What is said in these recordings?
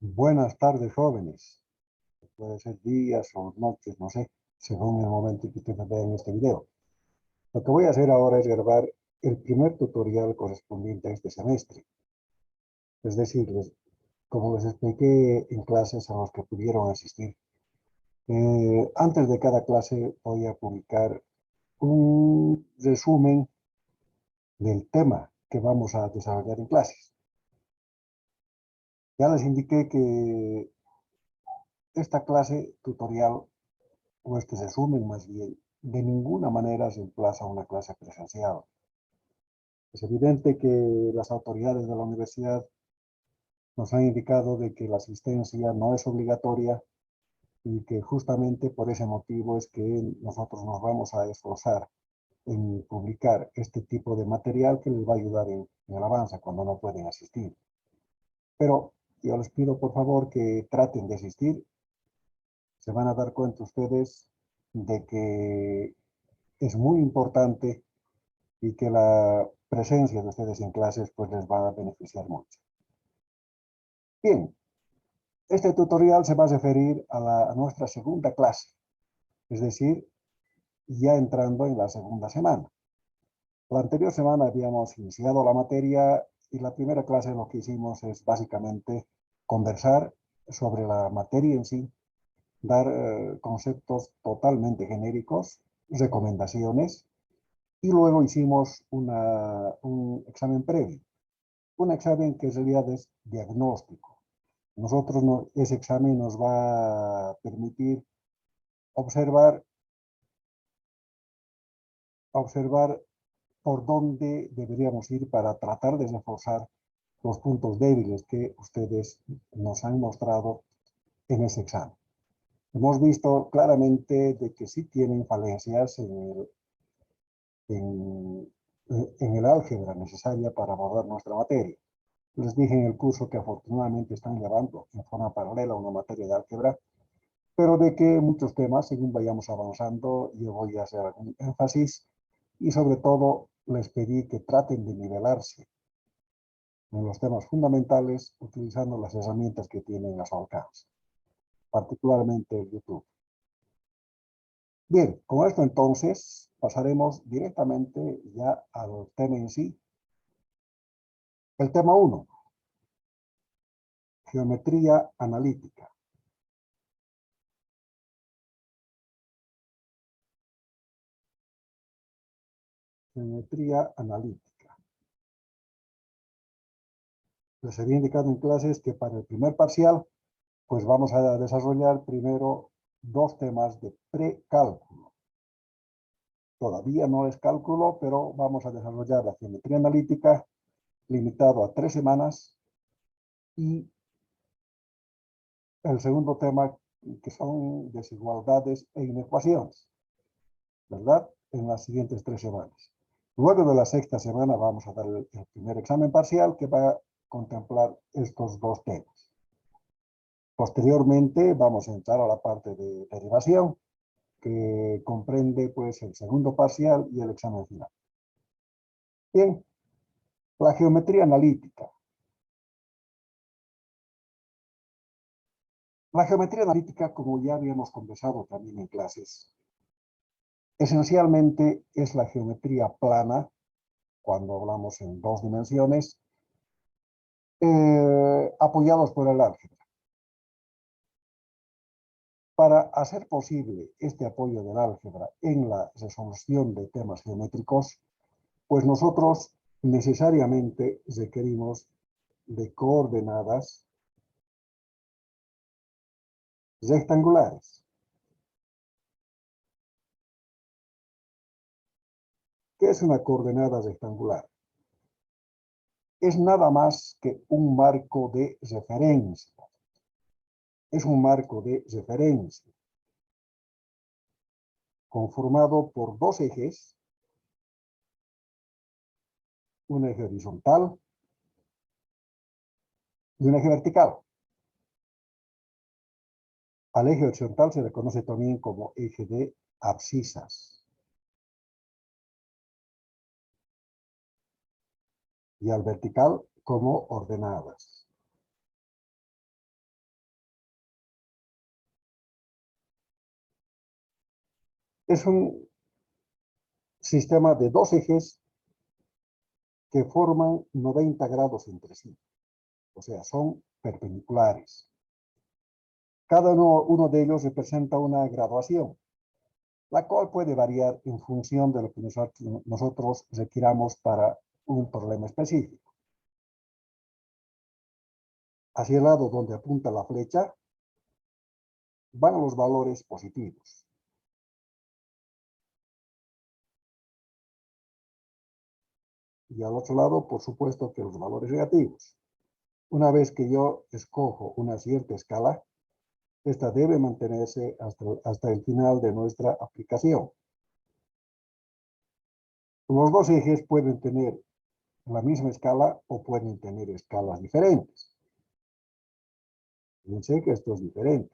Buenas tardes, jóvenes. Puede ser días o noches, no sé, según el momento en que ustedes vean este video. Lo que voy a hacer ahora es grabar el primer tutorial correspondiente a este semestre. Es decir, como les expliqué en clases a los que pudieron asistir, antes de cada clase voy a publicar un resumen del tema que vamos a desarrollar en clases. Ya les indiqué que esta clase tutorial o este resumen más bien, de ninguna manera reemplaza una clase presencial. Es evidente que las autoridades de la universidad nos han indicado de que la asistencia no es obligatoria y que justamente por ese motivo es que nosotros nos vamos a esforzar en publicar este tipo de material que les va a ayudar en el avance cuando no pueden asistir. Pero yo les pido por favor que traten de asistir. Se van a dar cuenta ustedes de que es muy importante y que la presencia de ustedes en clases pues les va a beneficiar mucho. Bien, este tutorial se va a referir a nuestra segunda clase, es decir, ya entrando en la segunda semana. La anterior semana habíamos iniciado la materia y la primera clase lo que hicimos es básicamente conversar sobre la materia en sí, dar conceptos totalmente genéricos, recomendaciones, y luego hicimos un examen previo. Un examen que en realidad es diagnóstico. Ese examen nos va a permitir observar, observar por dónde deberíamos ir para tratar de reforzar los puntos débiles que ustedes nos han mostrado en ese examen. Hemos visto claramente de que sí tienen falencias en, en el álgebra necesaria para abordar nuestra materia. Les dije en el curso que afortunadamente están llevando en forma paralela una materia de álgebra, pero de que muchos temas, según vayamos avanzando, yo voy a hacer algún énfasis y sobre todo les pedí que traten de nivelarse en los temas fundamentales utilizando las herramientas que tienen a su alcance, particularmente el YouTube. Bien, con esto entonces pasaremos directamente ya al tema en sí. El tema 1, geometría analítica. Geometría analítica. Les había indicado en clases que para el primer parcial, pues vamos a desarrollar primero dos temas de precálculo. Todavía no es cálculo, pero vamos a desarrollar la geometría analítica limitado a 3 semanas y el segundo tema que son desigualdades e inecuaciones, ¿verdad? En las siguientes 3 semanas. Luego de la sexta semana vamos a dar el primer examen parcial que va a contemplar estos dos temas. Posteriormente vamos a entrar a la parte de derivación, que comprende pues el segundo parcial y el examen final. Bien, la geometría analítica. La geometría analítica, como ya habíamos conversado también en clases, esencialmente es la geometría plana, cuando hablamos en dos dimensiones, apoyados por el álgebra. Para hacer posible este apoyo del álgebra en la resolución de temas geométricos, pues nosotros necesariamente requerimos de coordenadas rectangulares. ¿Qué es una coordenada rectangular? Es nada más que un marco de referencia. Es un marco de referencia conformado por dos ejes, un eje horizontal y un eje vertical. Al eje horizontal se le conoce también como eje de abscisas y al vertical como ordenadas. Es un sistema de dos ejes que forman 90 grados entre sí. O sea, son perpendiculares. Cada uno de ellos representa una graduación, la cual puede variar en función de lo que nosotros requiramos para un problema específico. Hacia el lado donde apunta la flecha van los valores positivos. Y al otro lado, por supuesto, que los valores negativos. Una vez que yo escojo una cierta escala, esta debe mantenerse hasta el final de nuestra aplicación. Los dos ejes pueden tener la misma escala o pueden tener escalas diferentes. Fíjense que esto es diferente.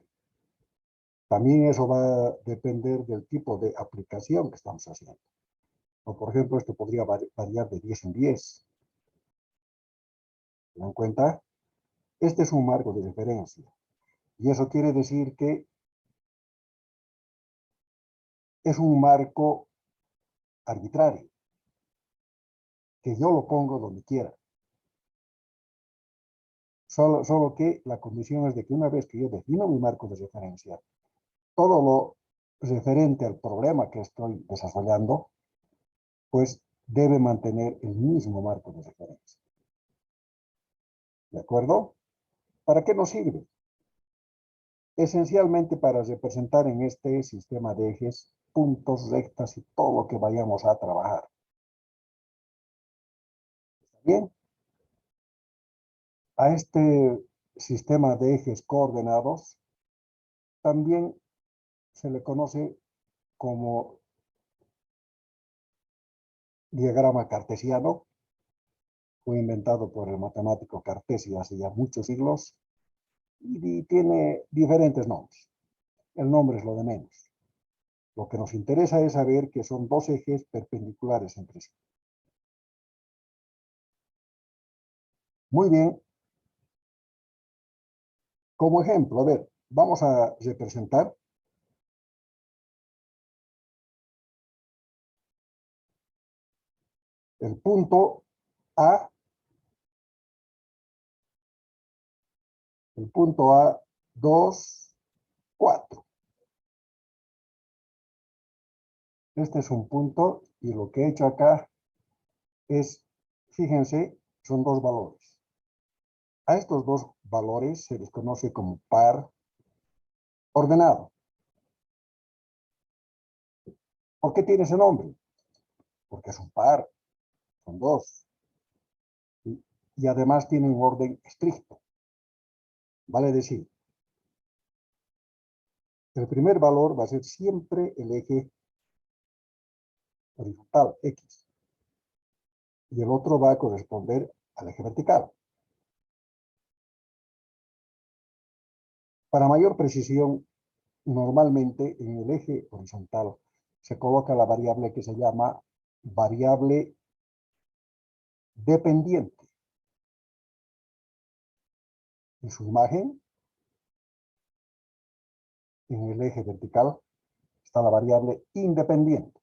También eso va a depender del tipo de aplicación que estamos haciendo. O, por ejemplo, esto podría variar de 10 en 10. ¿Se dan cuenta? Este es un marco de referencia. Y eso quiere decir que es un marco arbitrario, que yo lo pongo donde quiera. Solo que la condición es de que una vez que yo defino mi marco de referencia, todo lo referente al problema que estoy desarrollando, pues debe mantener el mismo marco de referencia. ¿De acuerdo? ¿Para qué nos sirve? Esencialmente para representar en este sistema de ejes puntos, rectas y todo lo que vayamos a trabajar. ¿Está bien? A este sistema de ejes coordenados también se le conoce como diagrama cartesiano. Fue inventado por el matemático Cartesio hace ya muchos siglos y tiene diferentes nombres. El nombre es lo de menos. Lo que nos interesa es saber que son dos ejes perpendiculares entre sí. Muy bien. Como ejemplo, a ver, vamos a representar el punto A, el punto A, 2, 4. Este es un punto y lo que he hecho acá es, fíjense, son dos valores. A estos dos valores se les conoce como par ordenado. ¿Por qué tiene ese nombre? Porque es un par, son dos. Y además tiene un orden estricto. Vale decir, el primer valor va a ser siempre el eje horizontal, X. Y el otro va a corresponder al eje vertical. Para mayor precisión, normalmente en el eje horizontal se coloca la variable que se llama variable dependiente. En su imagen, en el eje vertical, está la variable independiente.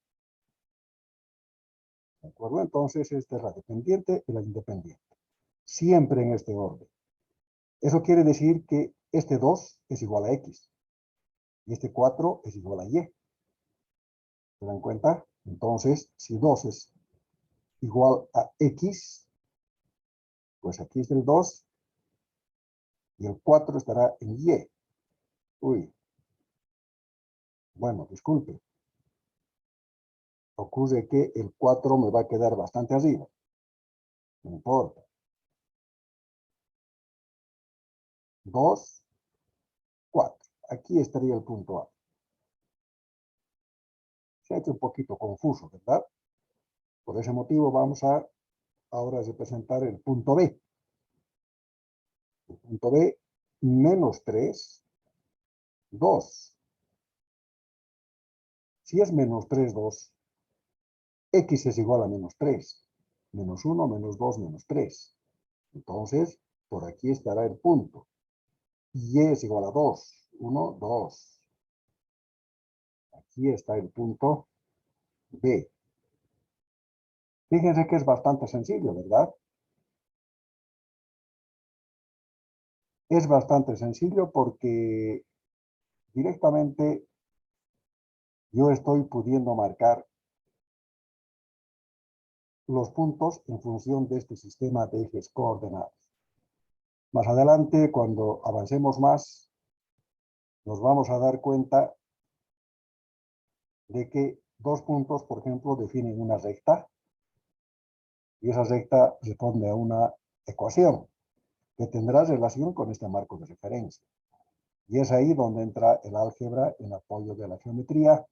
¿De acuerdo? Entonces, esta es la dependiente y la independiente. Siempre en este orden. Eso quiere decir que este 2 es igual a X y este 4 es igual a Y. ¿Se dan cuenta? Entonces, si 2 es igual a X, pues aquí es el 2 y el 4 estará en Y. Uy, bueno, disculpe. Ocurre que el 4 me va a quedar bastante arriba. No importa. 2, 4. Aquí estaría el punto A. Se ha hecho un poquito confuso, ¿verdad? Por ese motivo vamos a ahora representar el punto B. El punto B, menos 3, 2. Si es menos 3, 2, X es igual a menos 3. Menos 1, menos 2, menos 3. Entonces, por aquí estará el punto. Y es igual a 2. 1, 2. Aquí está el punto B. Fíjense que es bastante sencillo, ¿verdad? Es bastante sencillo porque directamente yo estoy pudiendo marcar los puntos en función de este sistema de ejes coordenados. Más adelante, cuando avancemos más, nos vamos a dar cuenta de que dos puntos, por ejemplo, definen una recta y esa recta responde a una ecuación que tendrá relación con este marco de referencia. Y es ahí donde entra el álgebra en apoyo de la geometría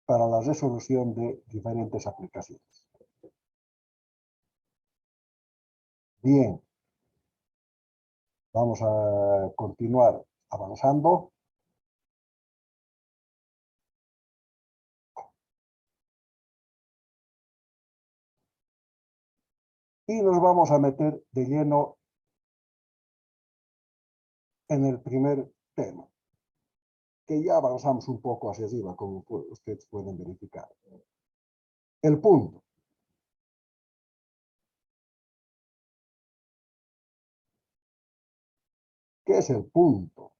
para la resolución de diferentes aplicaciones. Bien, vamos a continuar avanzando. Y nos vamos a meter de lleno en el primer tema, que ya avanzamos un poco hacia arriba, como ustedes pueden verificar. El punto. ¿Qué es el punto?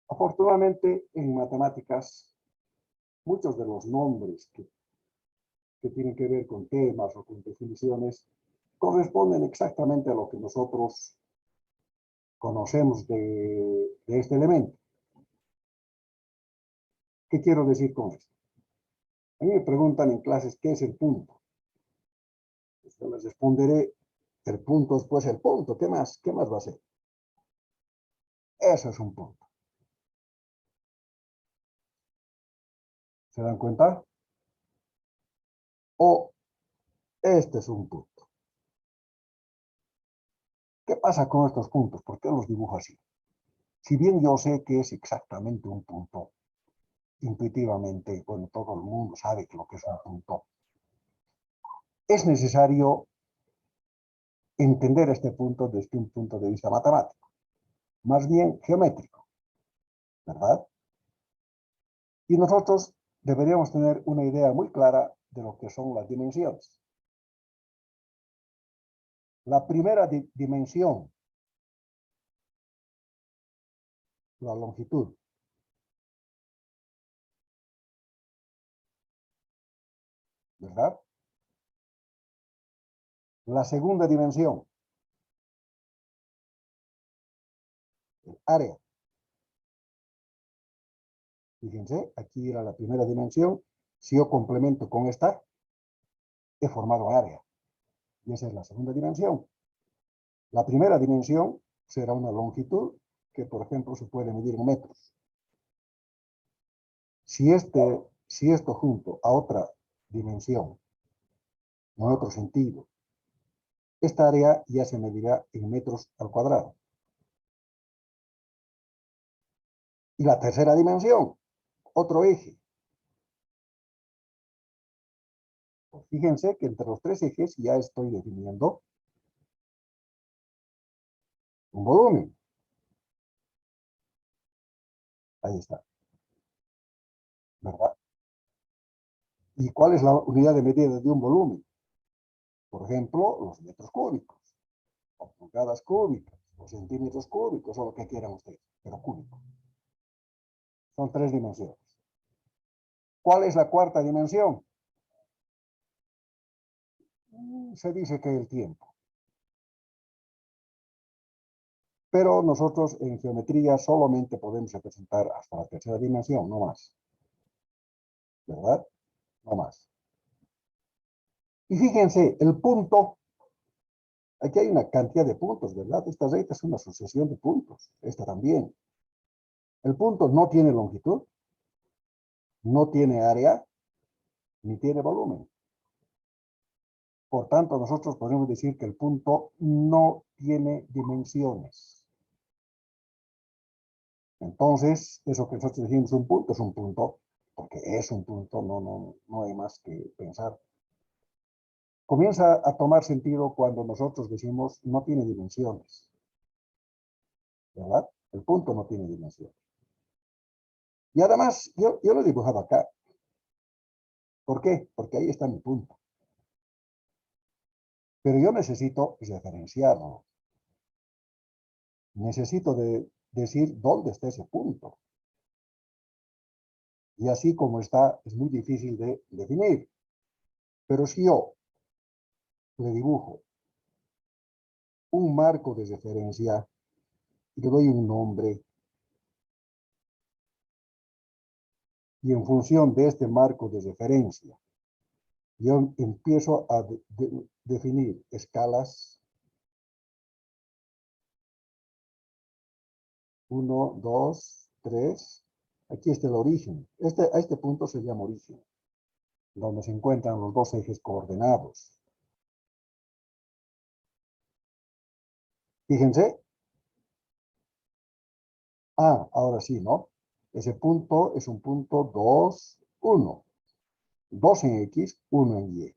Afortunadamente, en matemáticas, muchos de los nombres que tienen que ver con temas o con definiciones corresponden exactamente a lo que nosotros conocemos de este elemento. ¿Qué quiero decir con esto? A mí me preguntan en clases qué es el punto. Yo les responderé, el punto es pues el punto. ¿Qué más? ¿Qué más va a ser? Eso es un punto. ¿Se dan cuenta? O este es un punto. ¿Qué pasa con estos puntos? ¿Por qué los dibujo así? Si bien yo sé que es exactamente un punto, intuitivamente, bueno, todo el mundo sabe que lo que es un punto, es necesario entender este punto desde un punto de vista matemático, más bien geométrico, ¿verdad? Y nosotros deberíamos tener una idea muy clara de lo que son las dimensiones. La primera dimensión, la longitud, ¿verdad? La segunda dimensión, el área. Fíjense, aquí era la primera dimensión. Si yo complemento con esta, he formado área. Y esa es la segunda dimensión. La primera dimensión será una longitud que, por ejemplo, se puede medir en metros. Si esto junto a otra dimensión, en otro sentido, esta área ya se medirá en metros al cuadrado. Y la tercera dimensión, otro eje. Pues fíjense que entre los tres ejes ya estoy definiendo un volumen. Ahí está, ¿verdad? ¿Y cuál es la unidad de medida de un volumen? Por ejemplo, los metros cúbicos, o pulgadas cúbicas, o centímetros cúbicos, o lo que quieran ustedes, pero cúbico. Son tres dimensiones. ¿Cuál es la cuarta dimensión? Se dice que el tiempo. Pero nosotros en geometría solamente podemos representar hasta la tercera dimensión, no más. ¿Verdad? No más. Y fíjense, el punto, aquí hay una cantidad de puntos, ¿verdad? Esta recta es una sucesión de puntos, esta también. El punto no tiene longitud, no tiene área, ni tiene volumen. Por tanto, nosotros podemos decir que el punto no tiene dimensiones. Entonces, eso que nosotros decimos un punto es un punto, porque es un punto, no hay más que pensar. comienza a tomar sentido cuando nosotros decimos no tiene dimensiones, ¿verdad? El punto no tiene dimensiones. Y además, yo lo he dibujado acá. ¿Por qué? Porque ahí está mi punto. Pero yo necesito referenciarlo. Necesito decir dónde está ese punto. Y así como está, es muy difícil de definir. Pero si yo le dibujo un marco de referencia y le doy un nombre, y en función de este marco de referencia, yo empiezo a definir escalas, 1, 2, 3. Aquí está el origen. A este punto se llama origen, donde se encuentran los dos ejes coordenados. Fíjense. Ahora sí, ¿no? Ese punto es un punto 2, 1. 2 en X, 1 en Y.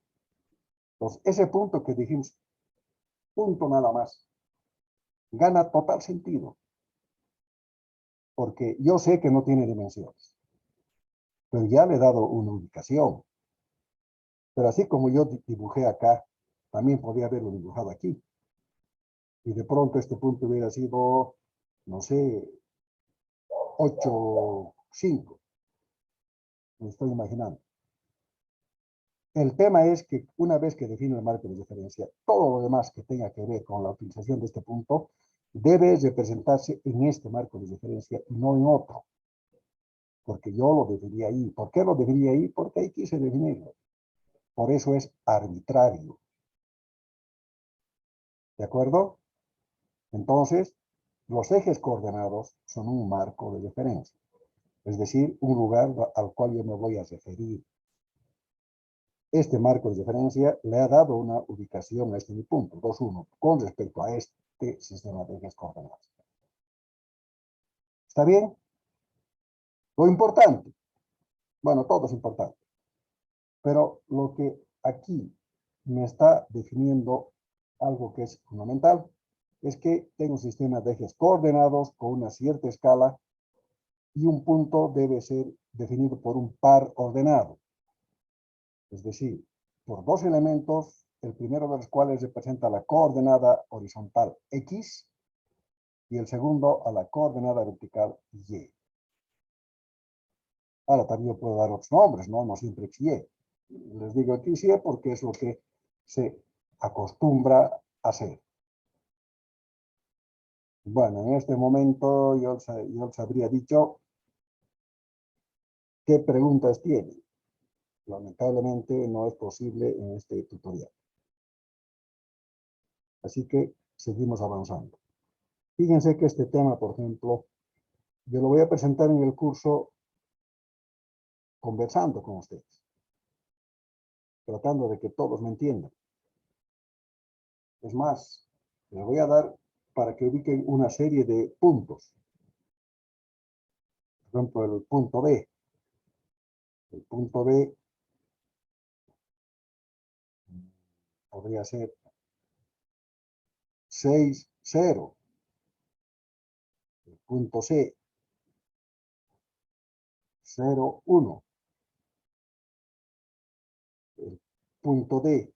Entonces, ese punto que dijimos, punto nada más, gana total sentido, porque yo sé que no tiene dimensiones, pero ya le he dado una ubicación. Pero así como yo dibujé acá, también podría haberlo dibujado aquí. Y de pronto este punto hubiera sido, no sé, 8, 5. Me estoy imaginando. El tema es que una vez que defino el marco de referencia, todo lo demás que tenga que ver con la utilización de este punto debe representarse en este marco de referencia y no en otro. Porque yo lo debería ahí. ¿Por qué lo debería ahí? Porque ahí quise definirlo. Por eso es arbitrario. ¿De acuerdo? Entonces, los ejes coordenados son un marco de referencia. Es decir, un lugar al cual yo me voy a referir. Este marco de referencia le ha dado una ubicación a este mi punto, 2,1, con respecto a este sistema de ejes coordenados. ¿Está bien? Lo importante, bueno, todo es importante, pero lo que aquí me está definiendo algo que es fundamental es que tengo un sistema de ejes coordenados con una cierta escala y un punto debe ser definido por un par ordenado. Es decir, por dos elementos, el primero de los cuales representa la coordenada horizontal X y el segundo a la coordenada vertical Y. Ahora también puedo dar otros nombres, ¿no? No siempre X, Y. Les digo X, Y porque es lo que se acostumbra a hacer. Bueno, en este momento yo les habría dicho qué preguntas tienen. Lamentablemente no es posible en este tutorial. Así que seguimos avanzando. Fíjense que este tema, por ejemplo, yo lo voy a presentar en el curso conversando con ustedes, tratando de que todos me entiendan. Es más, les voy a dar para que ubiquen una serie de puntos. Por ejemplo, el punto B. El punto B podría ser 6, 0. El punto C, 0, 1. El punto D,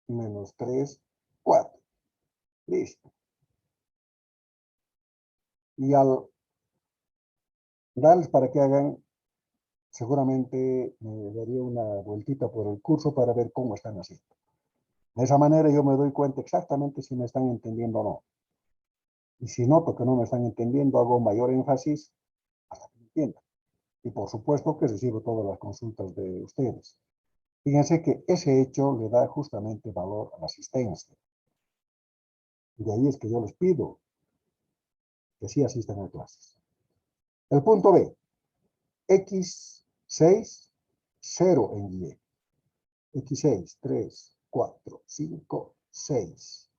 menos 3, 4. Listo. Y al darles para que hagan, seguramente me daría una vueltita por el curso para ver cómo están haciendo. De esa manera yo me doy cuenta exactamente si me están entendiendo o no. Y si noto que no me están entendiendo, hago mayor énfasis hasta que me entiendan. Y por supuesto que recibo todas las consultas de ustedes. Fíjense que ese hecho le da justamente valor a la asistencia. Y de ahí es que yo les pido que sí asistan a clases. El punto B, X6, 0 en Y. X6, 3, 4, 5, 6.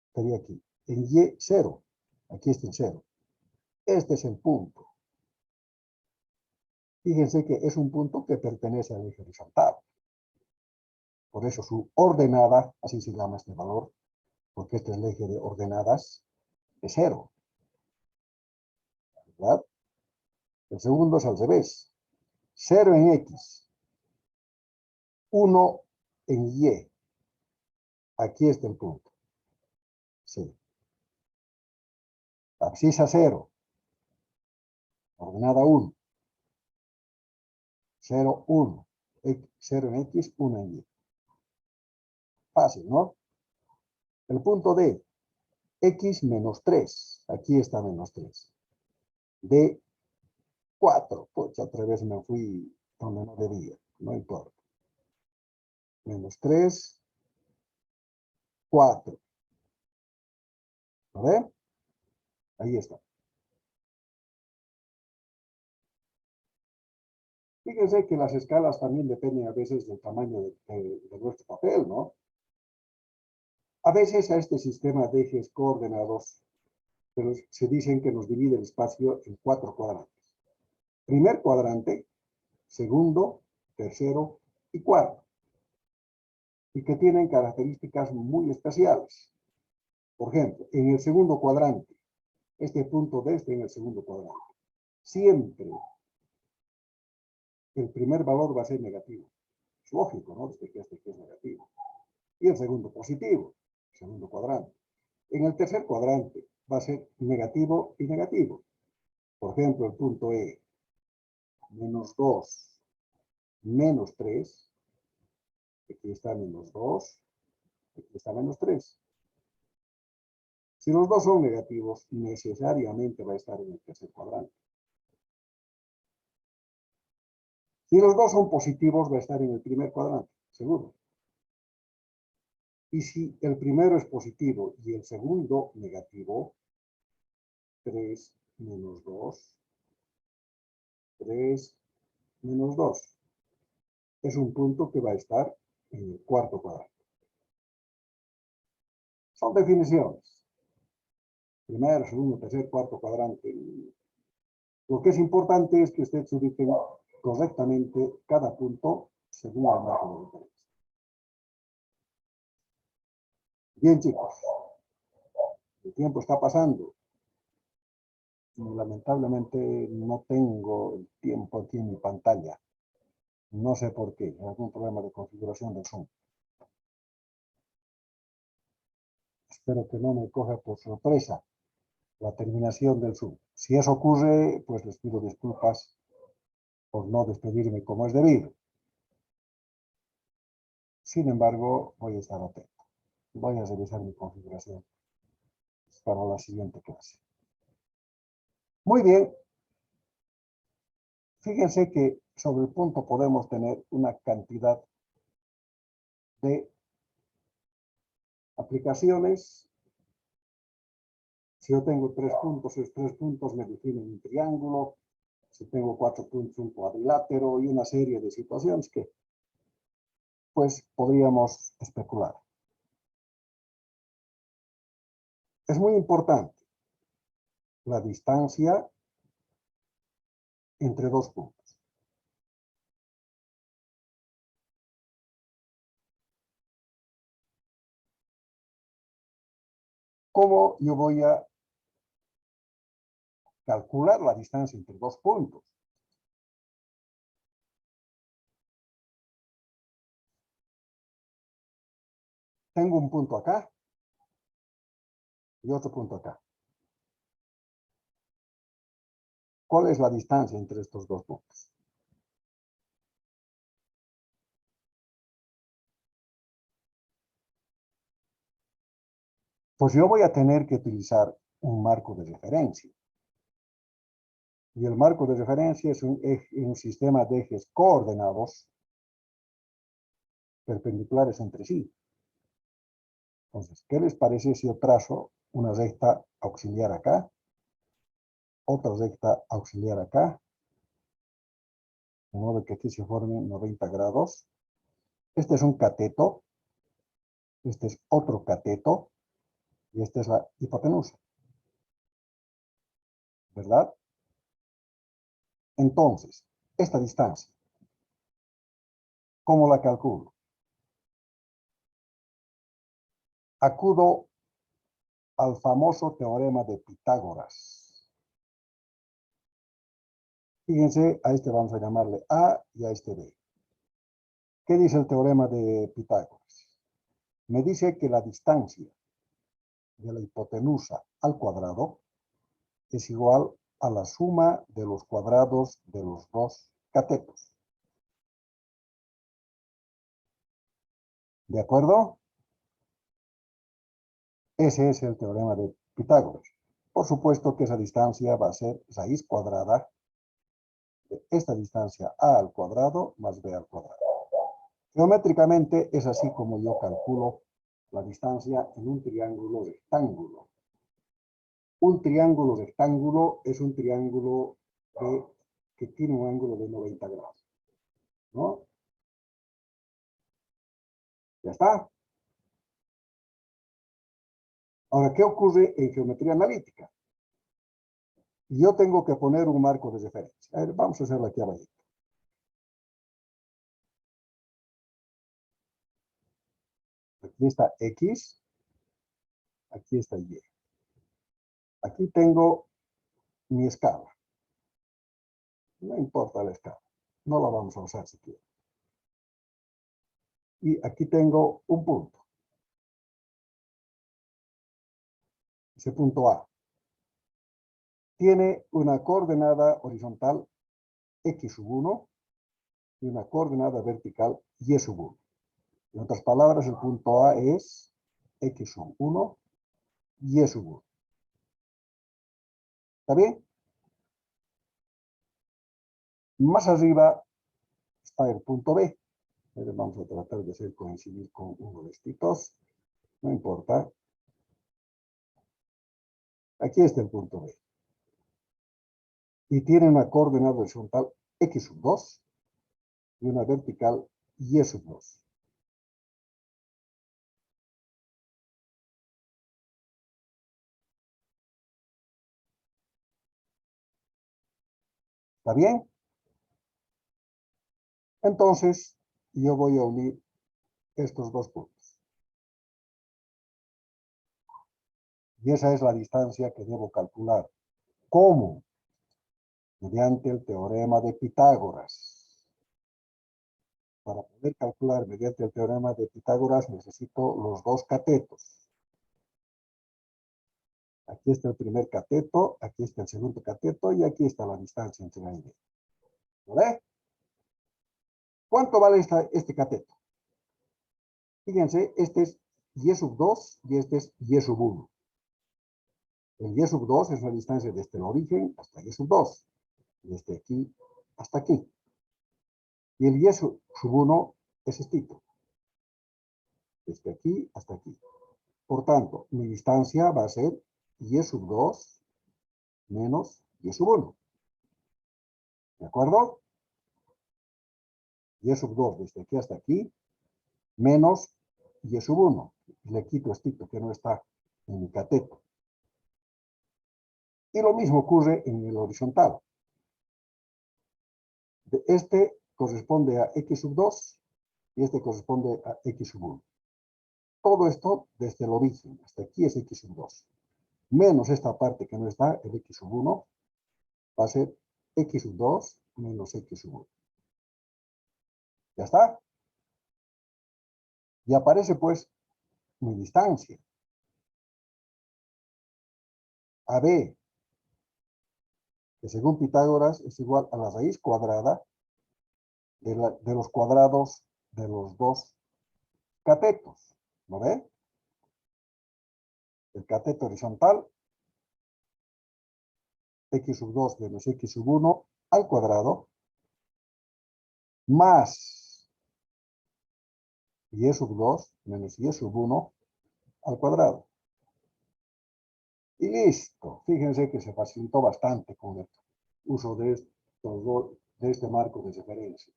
Estaría aquí. En Y, 0. Aquí está el 0. Este es el punto. Fíjense que es un punto que pertenece al eje horizontal. Por eso su ordenada, así se llama este valor, porque este es el eje de ordenadas, es 0. ¿Verdad? El segundo es al revés. 0 en X, 1 en Y. Aquí está el punto. Sí. Abscisa 0. Ordenada 1. 0, 1. 0 en X, 1 en Y. Fácil, ¿no? El punto D. X menos 3. Aquí está menos 3. D, 4. Pues otra vez me fui donde no debía. No importa. Menos 3, 4. ¿Lo ven? Ahí está. Fíjense que las escalas también dependen a veces del tamaño de nuestro papel, ¿no? A veces a este sistema de ejes coordenados pero se dicen que nos divide el espacio en 4 cuadrantes. Primer cuadrante, segundo, tercero y cuarto. Y que tienen características muy especiales. Por ejemplo, en el segundo cuadrante, este punto D está en el segundo cuadrante. Siempre el primer valor va a ser negativo. Es lógico, ¿no? Desde que este es negativo. Y el segundo positivo, segundo cuadrante. En el tercer cuadrante va a ser negativo y negativo. Por ejemplo, el punto E, menos 2, menos 3, aquí está menos 2, aquí está menos 3. Si los dos son negativos, necesariamente va a estar en el tercer cuadrante. Si los dos son positivos, va a estar en el primer cuadrante, seguro. Y si el primero es positivo y el segundo negativo, 3 menos 2, 3 menos 2. Es un punto que va a estar en el cuarto cuadrante. Son definiciones. Primero, segundo, tercer, cuarto cuadrante. Lo que es importante es que ustedes ubiquen correctamente cada punto según el marco de referencia. Bien, chicos, el tiempo está pasando y lamentablemente no tengo el tiempo aquí en mi pantalla. No sé por qué, algún problema de configuración del Zoom. Espero que no me coja por sorpresa la terminación del Zoom. Si eso ocurre, pues les pido disculpas por no despedirme como es debido. Sin embargo, voy a estar atento. Voy a revisar mi configuración para la siguiente clase. Muy bien. Fíjense que sobre el punto podemos tener una cantidad de aplicaciones. Si yo tengo 3 puntos, esos 3 puntos me definen un triángulo. Si tengo 4 puntos, un cuadrilátero y una serie de situaciones que, pues, podríamos especular. Es muy importante la distancia entre dos puntos. ¿Cómo yo voy a calcular la distancia entre dos puntos? Tengo un punto acá y otro punto acá. ¿Cuál es la distancia entre estos dos puntos? Pues yo voy a tener que utilizar un marco de referencia. Y el marco de referencia es un sistema de ejes coordenados perpendiculares entre sí. Entonces, ¿qué les parece si yo trazo una recta auxiliar acá, otra recta auxiliar acá, de modo que aquí se formen 90 grados? Este es un cateto, este es otro cateto, y esta es la hipotenusa, ¿verdad? Entonces, esta distancia. ¿Cómo la calculo? Acudo al famoso teorema de Pitágoras. Fíjense, a este vamos a llamarle A y a este B. ¿Qué dice el teorema de Pitágoras? Me dice que la distancia de la hipotenusa al cuadrado es igual a la suma de los cuadrados de los dos catetos. ¿De acuerdo? Ese es el teorema de Pitágoras. Por supuesto que esa distancia va a ser raíz cuadrada de esta distancia a al cuadrado más b al cuadrado. Geométricamente es así como yo calculo la distancia en un triángulo rectángulo. Un triángulo rectángulo es un triángulo que tiene un ángulo de 90 grados, ¿no? Ya está. Ahora, ¿qué ocurre en geometría analítica? Yo tengo que poner un marco de referencia. A ver, vamos a hacerlo aquí abajo. Aquí está X, aquí está Y. Aquí tengo mi escala. No importa la escala. No la vamos a usar siquiera. Y aquí tengo un punto. Ese punto A. Tiene una coordenada horizontal X sub 1 y una coordenada vertical Y sub 1. En otras palabras, el punto A es X sub 1, Y sub 1. ¿Está bien? Más arriba está el punto B. Vamos a tratar de hacer coincidir con uno de estos. No importa. Aquí está el punto B. Y tiene una coordenada horizontal X sub 2 y una vertical Y sub 2. ¿Está bien? Entonces, yo voy a unir estos dos puntos. Y esa es la distancia que debo calcular. ¿Cómo? Mediante el teorema de Pitágoras. Para poder calcular mediante el teorema de Pitágoras necesito los dos catetos. Aquí está el primer cateto, aquí está el segundo cateto y aquí está la distancia entre A y B. ¿Lo ve? ¿Cuánto vale este cateto? Fíjense, este es Y sub 2 y este es Y sub 1. El Y sub 2 es la distancia desde el origen hasta Y sub 2. Desde aquí hasta aquí. Y el Y sub 1 es estito. Desde aquí hasta aquí. Por tanto, mi distancia va a ser Y sub 2 menos Y sub 1. ¿De acuerdo? Y sub 2 desde aquí hasta aquí menos Y sub 1. Le quito estito que no está en mi cateto. Y lo mismo ocurre en el horizontal. Este corresponde a X sub 2 y este corresponde a X sub 1. Todo esto desde el origen, hasta aquí es X sub 2. Menos esta parte que no está, el X sub 1, va a ser X sub 2 menos X sub 1. ¿Ya está? Y aparece pues mi distancia. AB, que según Pitágoras es igual a la raíz cuadrada de los cuadrados de los dos catetos. ¿Lo ve? El cateto horizontal, X sub 2 menos X sub 1 al cuadrado, más Y sub 2 menos Y sub 1 al cuadrado. Y listo. Fíjense que se facilitó bastante con el uso de este marco de referencia.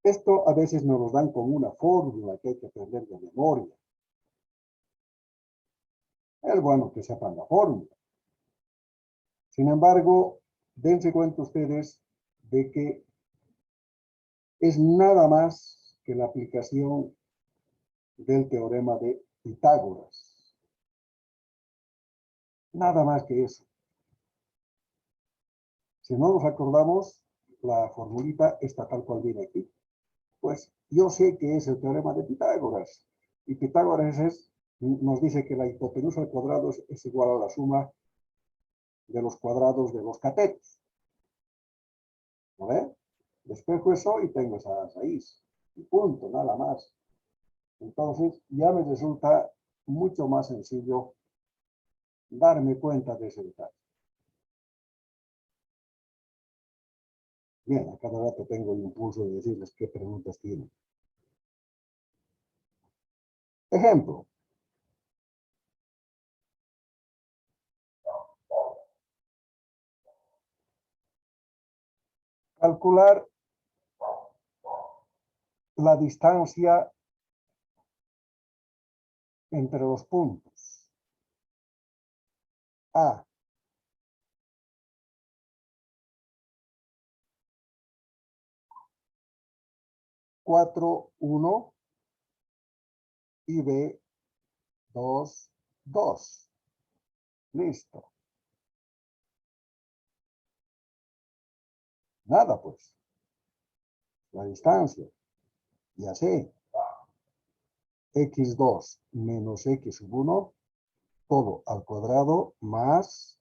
Esto a veces nos lo dan con una fórmula que hay que aprender de memoria. Es bueno que sepan la fórmula. Sin embargo, dense cuenta ustedes de que es nada más que la aplicación del teorema de Pitágoras. Nada más que eso. Si no nos acordamos, la formulita está tal cual viene aquí. Pues yo sé que es el teorema de Pitágoras. Y Pitágoras nos dice que la hipotenusa al cuadrado es igual a la suma de los cuadrados de los catetos. ¿No ve? Despejo eso y tengo esa raíz. Y punto, nada más. Entonces ya me resulta mucho más sencillo darme cuenta de ese detalle. Bien, a cada rato tengo el impulso de decirles qué preguntas tienen. Ejemplo. Calcular la distancia entre los puntos A, 4, 1 y B, 2, 2. Listo. Nada, pues. La distancia. Ya sé. X2 menos X sub 1, todo al cuadrado, más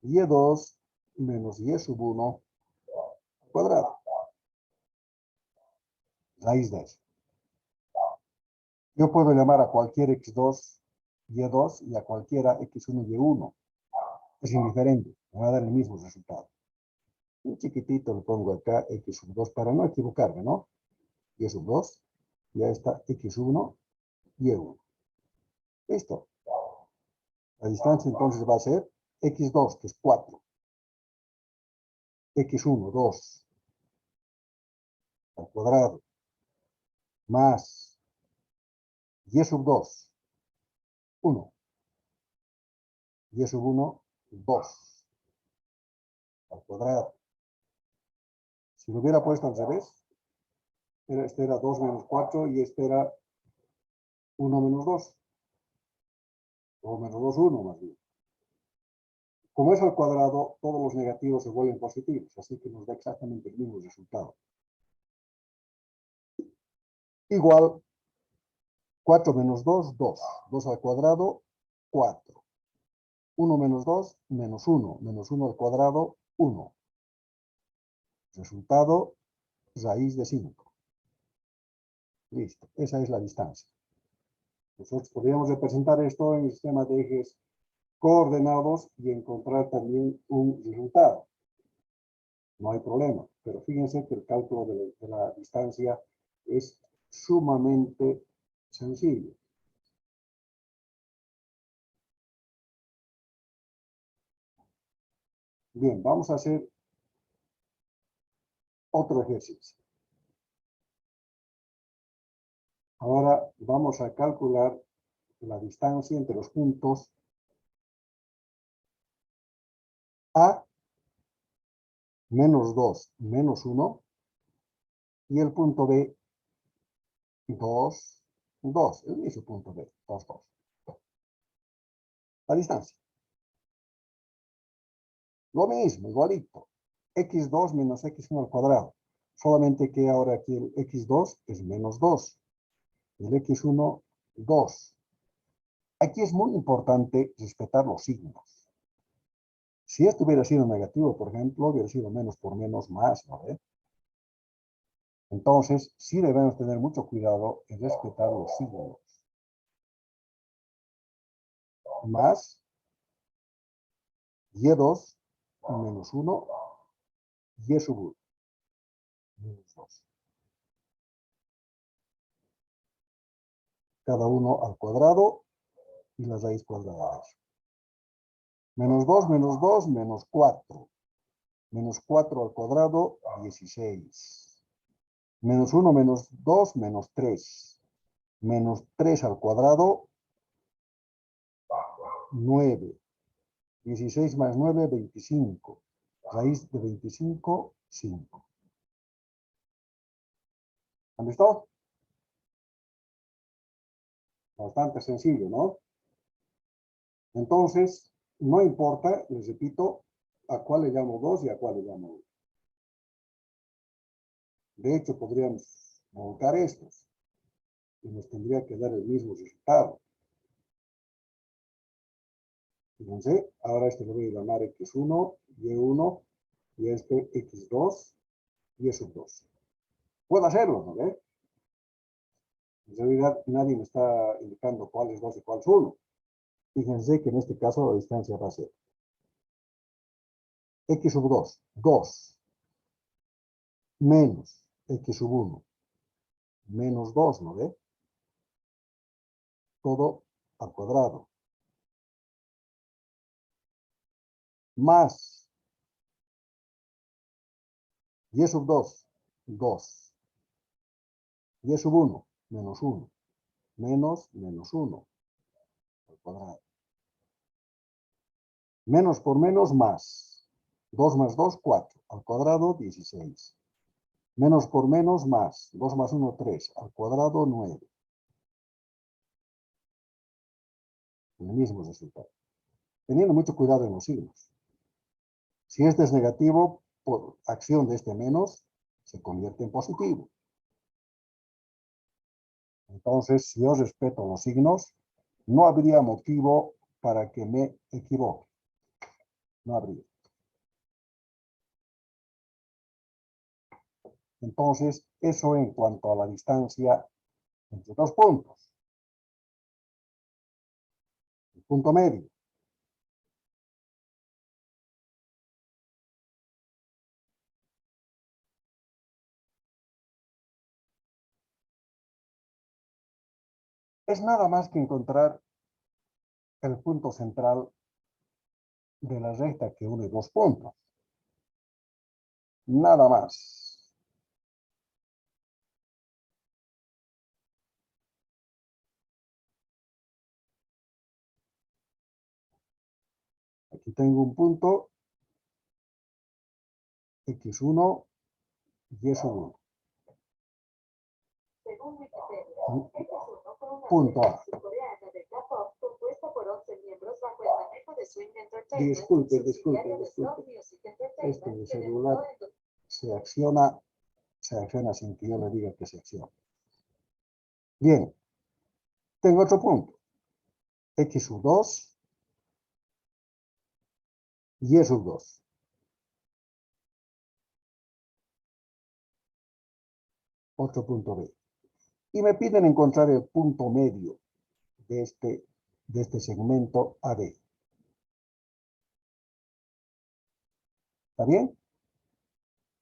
Y2 menos Y sub 1 al cuadrado. Raíz de eso. Yo puedo llamar a cualquier X2 Y2 y a cualquiera X1 Y1. Es indiferente. Me va a dar el mismo resultado. Un chiquitito le pongo acá X sub 2 para no equivocarme, ¿no? Y sub 2, ya está X1 y Y1. Listo. La distancia entonces va a ser X2, que es 4. X1, 2 al cuadrado, más Y sub 2, 1. Y sub 1, 2 al cuadrado. Si lo hubiera puesto al revés, este era 2 menos 4 y este era 1 menos 2. O menos 2, 1 más bien. Como es al cuadrado, todos los negativos se vuelven positivos, así que nos da exactamente el mismo resultado. Igual 4 menos 2, 2. 2 al cuadrado, 4. 1 menos 2, menos 1. Menos 1 al cuadrado, 1. Resultado, raíz de 5. Listo, esa es la distancia. Nosotros podríamos representar esto en el sistema de ejes coordenados y encontrar también un resultado. No hay problema, pero fíjense que el cálculo de la distancia es sumamente sencillo. Bien, vamos a hacer otro ejercicio. Ahora vamos a calcular la distancia entre los puntos A, menos 2, menos 1, y el punto B, 2, 2, el mismo punto B, 2, 2. La distancia. Lo mismo, igualito. X2 menos X1 al cuadrado. Solamente que ahora aquí el X2 es menos 2. El X1, 2. Aquí es muy importante respetar los signos. Si esto hubiera sido negativo, por ejemplo, hubiera sido menos por menos más, ¿no ve? Entonces, sí debemos tener mucho cuidado en respetar los signos. Más Y2 menos 1, Y sub 1, menos 2. Cada uno al cuadrado y la raíz cuadrada de eso. Menos 2, menos 4. Menos 4 al cuadrado, 16. Menos 1, menos 2, menos 3. Menos 3 al cuadrado, 9. 16 más 9, 25. Raíz de 25, 5. ¿Han visto? Bastante sencillo, ¿no? Entonces, no importa, les repito, a cuál le llamo 2 y a cuál le llamo 1. De hecho, podríamos volcar estos y nos tendría que dar el mismo resultado. Fíjense, ahora este lo voy a llamar x1, y1, y este x2, y sub 2. Puedo hacerlo, ¿no ve? En realidad nadie me está indicando cuál es 2 y cuál es 1. Fíjense que en este caso la distancia va a ser x sub 2, 2, menos x sub 1, menos 2, ¿no ve? Todo al cuadrado. Más y sub 2, 2. Y sub 1, menos 1. Menos 1 al cuadrado. Menos por menos más. 2 más 2, 4. Al cuadrado, 16. Menos por menos más. 2 más 1, 3. Al cuadrado, 9. El mismo resultado. Teniendo mucho cuidado en los signos. Si este es negativo, por acción de este menos, se convierte en positivo. Entonces, si yo respeto los signos, no habría motivo para que me equivoque. No habría. Entonces, eso en cuanto a la distancia entre dos puntos. El punto medio. Es nada más que encontrar el punto central de la recta que une dos puntos. Nada más. Aquí tengo un punto x1 y s1. Punto A. Disculpe. Este celular se acciona sin que yo le diga que se acciona. Bien, tengo otro punto. X sub 2 y E sub 2. Otro punto B. Y me piden encontrar el punto medio de este segmento AB. ¿Está bien?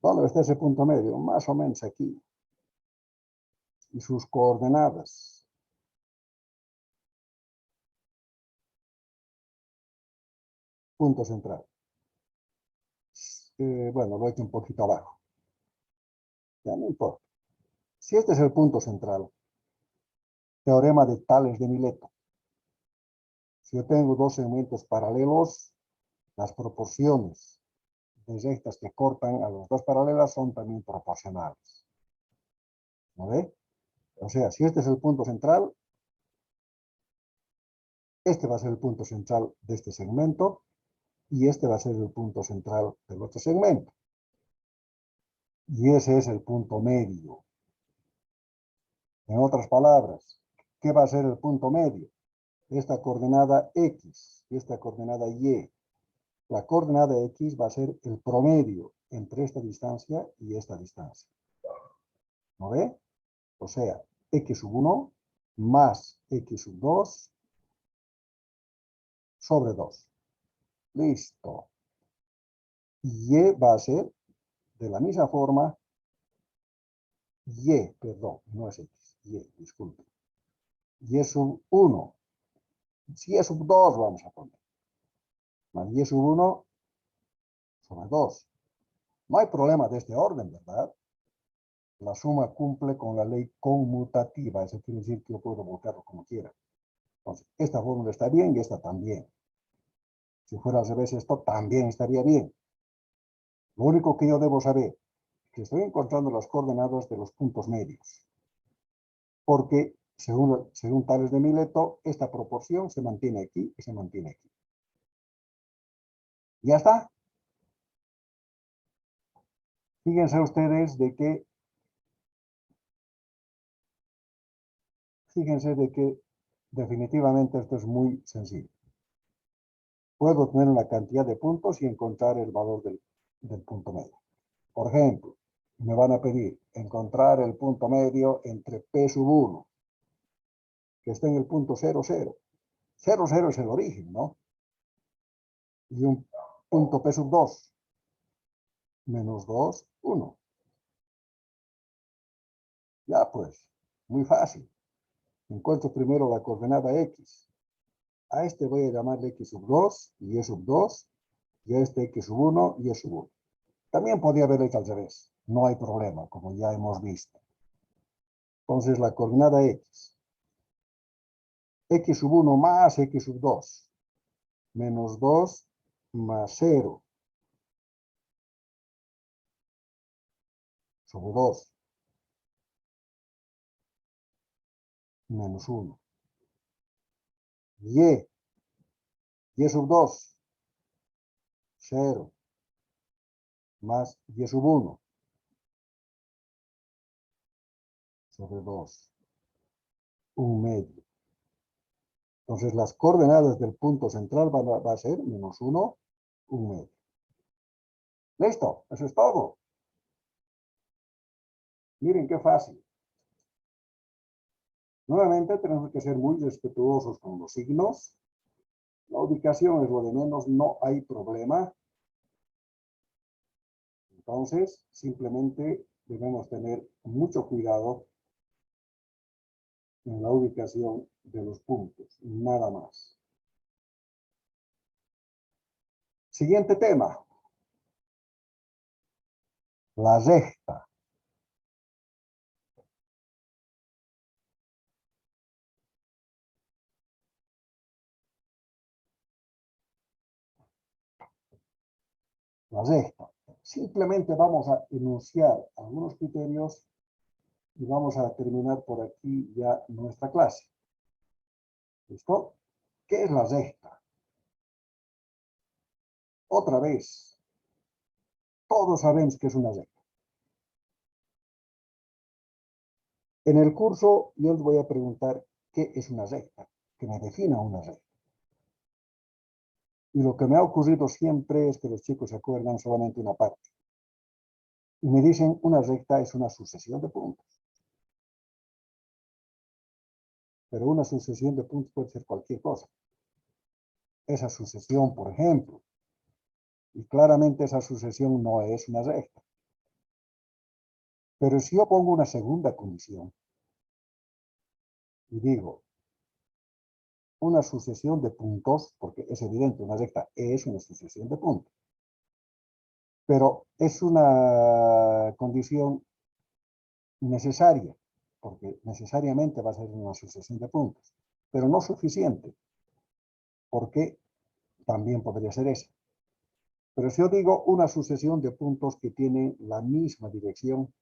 ¿Dónde está ese punto medio? Más o menos aquí. Y sus coordenadas. Punto central. Bueno, lo he hecho un poquito abajo. Ya no importa. Si este es el punto central, teorema de Tales de Mileto. Si yo tengo dos segmentos paralelos, las proporciones de rectas que cortan a las dos paralelas son también proporcionales. ¿No ve? O sea, si este es el punto central, este va a ser el punto central de este segmento y este va a ser el punto central del otro segmento. Y ese es el punto medio. En otras palabras, ¿qué va a ser el punto medio? Esta coordenada X y esta coordenada Y. La coordenada X va a ser el promedio entre esta distancia y esta distancia. ¿No ve? O sea, X sub 1 más X sub 2 sobre 2. Listo. Y va a ser de la misma forma, perdón, no es X, disculpe. Y sub 1. Si es sub 2 vamos a poner. Más Y sub 1 sobre 2. No hay problema de este orden, ¿verdad? La suma cumple con la ley conmutativa. Eso quiere decir que yo puedo volcarlo como quiera. Entonces, esta fórmula está bien y esta también. Si fuera al revés, esto también estaría bien. Lo único que yo debo saber, que estoy encontrando las coordenadas de los puntos medios. Porque, según Tales de Mileto, esta proporción se mantiene aquí y se mantiene aquí. Ya está. Fíjense ustedes de que definitivamente esto es muy sencillo. Puedo tener una cantidad de puntos y encontrar el valor del punto medio. Por ejemplo, me van a pedir encontrar el punto medio entre P sub 1, que está en el punto 0, 0. 0, 0 es el origen, ¿no? Y un punto P sub 2, menos 2, 1. Ya pues, muy fácil. Encuentro primero la coordenada X. A este voy a llamarle X sub 2 y Y sub 2, y a este X sub 1 y Y sub 1. También podría haberlo hecho al revés. No hay problema, como ya hemos visto. Entonces, la coordenada X. X sub 1 más X sub 2. Menos 2 más 0. Sobre 2. Menos 1. Y. Y sub 2. 0. Más Y sub 1. Sobre 2. Un medio. Entonces, las coordenadas del punto central va a ser menos 1, un medio. Listo, eso es todo. Miren qué fácil. Nuevamente tenemos que ser muy respetuosos con los signos. La ubicación es lo de menos, no hay problema. Entonces, simplemente debemos tener mucho cuidado en la ubicación de los puntos, nada más. Siguiente tema. La recta. La recta. Simplemente vamos a enunciar algunos criterios y vamos a terminar por aquí ya nuestra clase. ¿Listo? ¿Qué es la recta? Otra vez, todos sabemos que es una recta. En el curso yo les voy a preguntar qué es una recta, que me defina una recta. Y lo que me ha ocurrido siempre es que los chicos se acuerdan solamente una parte. Y me dicen, una recta es una sucesión de puntos. Pero una sucesión de puntos puede ser cualquier cosa. Esa sucesión, por ejemplo, y claramente esa sucesión no es una recta. Pero si yo pongo una segunda condición y digo, una sucesión de puntos, porque es evidente, una recta es una sucesión de puntos, pero es una condición necesaria, porque necesariamente va a ser una sucesión de puntos, pero no suficiente, porque también podría ser esa. Pero si yo digo una sucesión de puntos que tienen la misma dirección,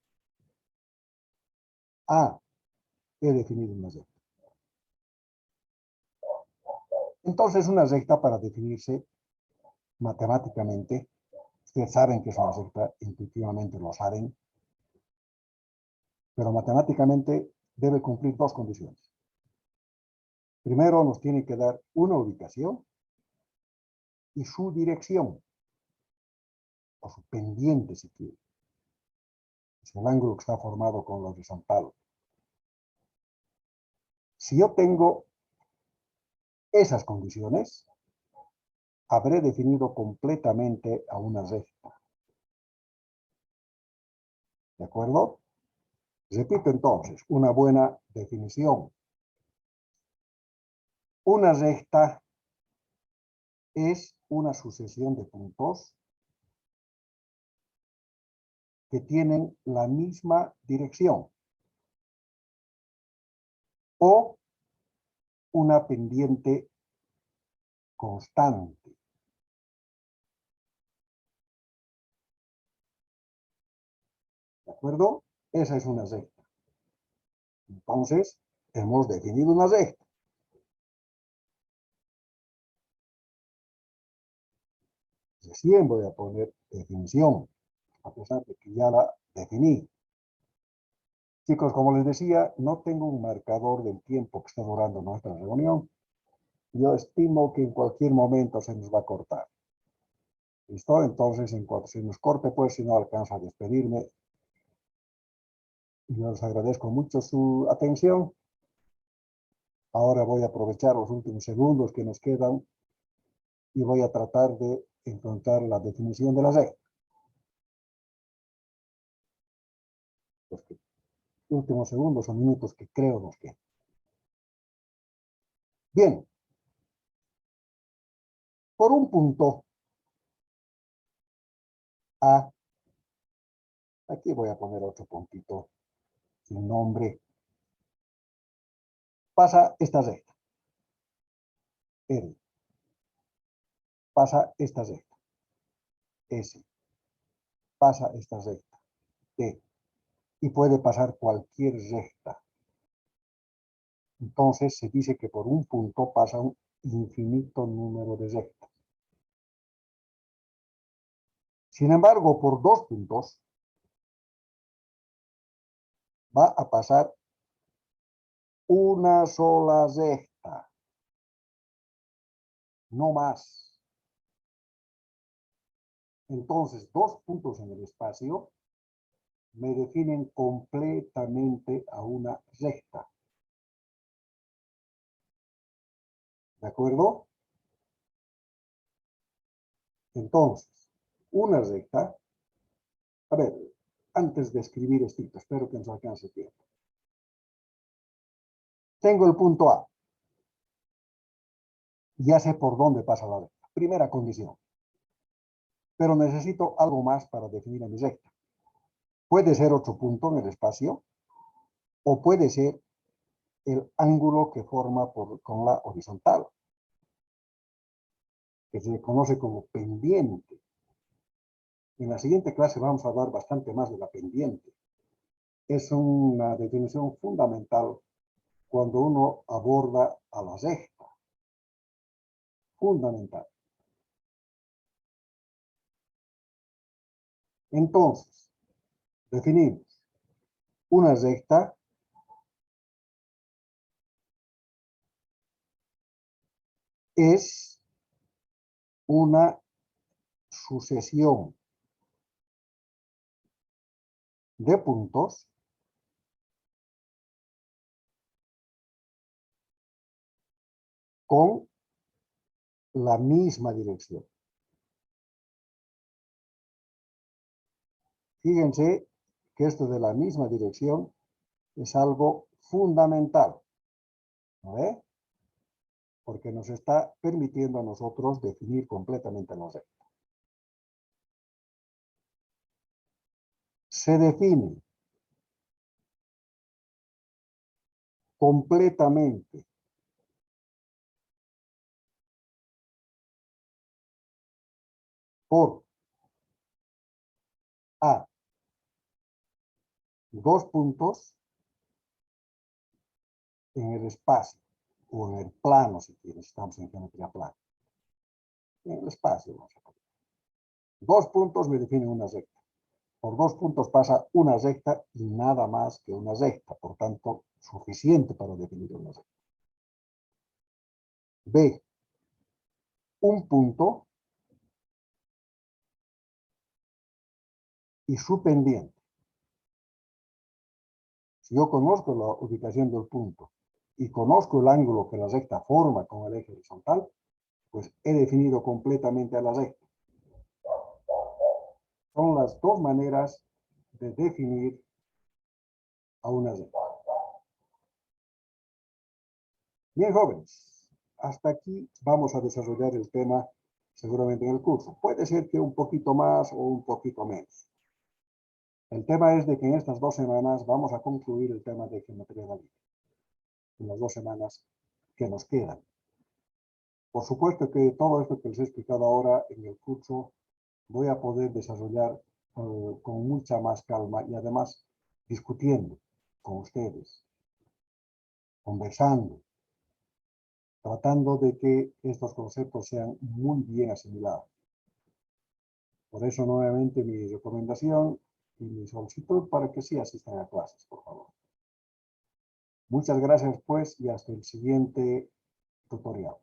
he definido una recta. Entonces, una recta, para definirse matemáticamente, ustedes saben que es una recta, intuitivamente lo saben, pero matemáticamente debe cumplir dos condiciones. Primero, nos tiene que dar una ubicación y su dirección, o su pendiente, si quiere. Es el ángulo que está formado con lo horizontal. Si yo tengo esas condiciones, habré definido completamente a una recta. ¿De acuerdo? Repito entonces, una buena definición. Una recta es una sucesión de puntos que tienen la misma dirección o una pendiente constante. acuerdo? Esa es una recta. Entonces, hemos definido una recta. Recién voy a poner definición, a pesar de que ya la definí. Chicos, como les decía, no tengo un marcador del tiempo que está durando nuestra reunión. Yo estimo que en cualquier momento se nos va a cortar. ¿Listo? Entonces, en cuanto se nos corte, pues si no alcanzo a despedirme, yo les agradezco mucho su atención. Ahora voy a aprovechar los últimos segundos que nos quedan y voy a tratar de encontrar la definición de la recta. Los últimos segundos o minutos que creo nos quedan. Bien. Por un punto A, aquí voy a poner otro puntito sin nombre, pasa esta recta, L, pasa esta recta, S, pasa esta recta, T, y puede pasar cualquier recta. Entonces se dice que por un punto pasa un infinito número de rectas. Sin embargo, por dos puntos va a pasar una sola recta, no más. Entonces, dos puntos en el espacio me definen completamente a una recta. ¿De acuerdo? Entonces, una recta, a ver, antes de escribir esto, espero que nos alcance el tiempo. Tengo el punto A. Ya sé por dónde pasa la recta. Primera condición. Pero necesito algo más para definir a mi recta. Puede ser otro punto en el espacio o puede ser el ángulo que forma con la horizontal, que se conoce como pendiente. En la siguiente clase vamos a hablar bastante más de la pendiente. Es una definición fundamental cuando uno aborda a la recta. Fundamental. Entonces, definimos una recta es una sucesión de puntos con la misma dirección. Fíjense que esto de la misma dirección es algo fundamental, ¿no ve? Porque nos está permitiendo a nosotros definir completamente la recta. Se define completamente por A, dos puntos en el espacio o en el plano, si quieres, estamos en geometría plana. En el espacio, vamos a poner. Dos puntos me definen una recta. Por dos puntos pasa una recta y nada más que una recta, por tanto, suficiente para definir una recta. B, un punto y su pendiente. Si yo conozco la ubicación del punto y conozco el ángulo que la recta forma con el eje horizontal, pues he definido completamente a la recta. Son las dos maneras de definir a una recta. Bien, jóvenes, hasta aquí vamos a desarrollar el tema seguramente en el curso. Puede ser que un poquito más o un poquito menos. El tema es de que en estas 2 semanas vamos a concluir el tema de geometría analítica. En las 2 semanas que nos quedan. Por supuesto que todo esto que les he explicado ahora en el curso voy a poder desarrollar con mucha más calma y además discutiendo con ustedes, conversando, tratando de que estos conceptos sean muy bien asimilados. Por eso, nuevamente, mi recomendación y mi solicitud para que sí asistan a clases, por favor. Muchas gracias, pues, y hasta el siguiente tutorial.